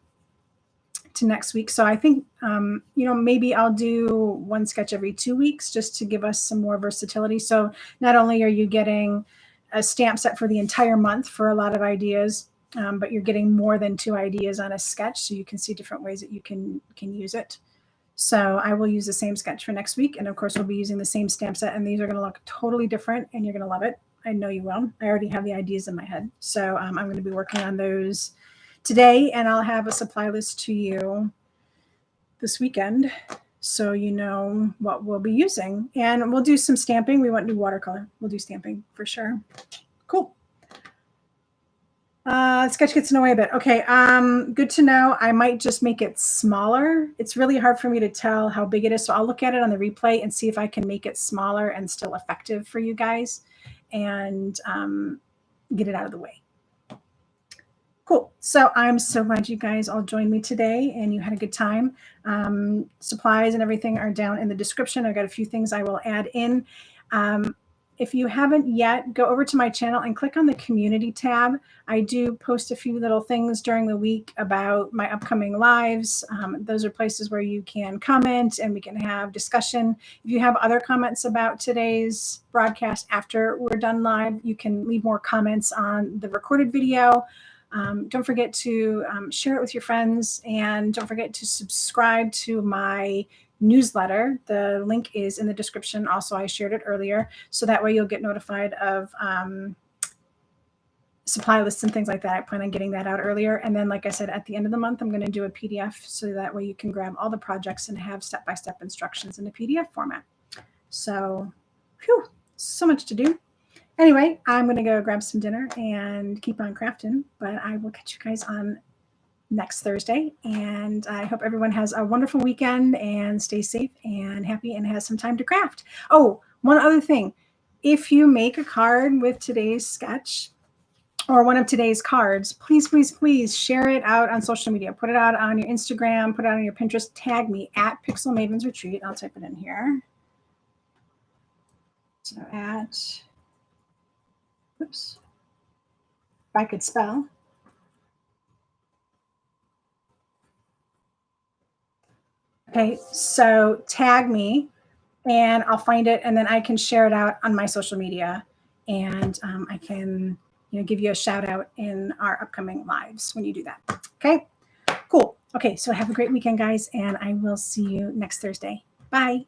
to next week. So I think, maybe I'll do one sketch every 2 weeks just to give us some more versatility. So not only are you getting a stamp set for the entire month for a lot of ideas, but you're getting more than 2 ideas on a sketch, so you can see different ways that you can use it. So I will use the same sketch for next week, and of course we'll be using the same stamp set, and these are going to look totally different, and you're going to love it. I know you will. I already have the ideas in my head, so I'm going to be working on those today, and I'll have a supply list to you this weekend, so you know what we'll be using. And we'll do some stamping. We won't do watercolor. We'll do stamping for sure. Cool. Sketch gets in the way a bit. Okay, good to know. I might just make it smaller. It's really hard for me to tell how big it is, so I'll look at it on the replay and see if I can make it smaller and still effective for you guys, and get it out of the way. Cool. So I'm so glad you guys all joined me today and you had a good time. Supplies and everything are down in the description. I've got a few things I will add in. If you haven't yet, go over to my channel and click on the community tab. I do post a few little things during the week about my upcoming lives. Those are places where you can comment and we can have discussion. If you have other comments about today's broadcast after we're done live, you can leave more comments on the recorded video. Don't forget to share it with your friends, and don't forget to subscribe to my newsletter. The link is in the description. Also, I shared it earlier, so that way you'll get notified of supply lists and things like that. I plan on getting that out earlier. And then, like I said, at the end of the month, I'm going to do a PDF, so that way you can grab all the projects and have step-by-step instructions in a PDF format. So, phew, so much to do. Anyway, I'm going to go grab some dinner and keep on crafting, but I will catch you guys on next Thursday. And I hope everyone has a wonderful weekend and stay safe and happy and has some time to craft. Oh, one other thing. If you make a card with today's sketch or one of today's cards, please, please, please share it out on social media. Put it out on your Instagram, put it out on your Pinterest, tag me at Pixel Mavens Retreat. I'll type it in here. So oops, if I could spell. Okay, so tag me and I'll find it, and then I can share it out on my social media, and I can give you a shout out in our upcoming lives when you do that. Okay, cool. Okay, so have a great weekend, guys, and I will see you next Thursday. Bye.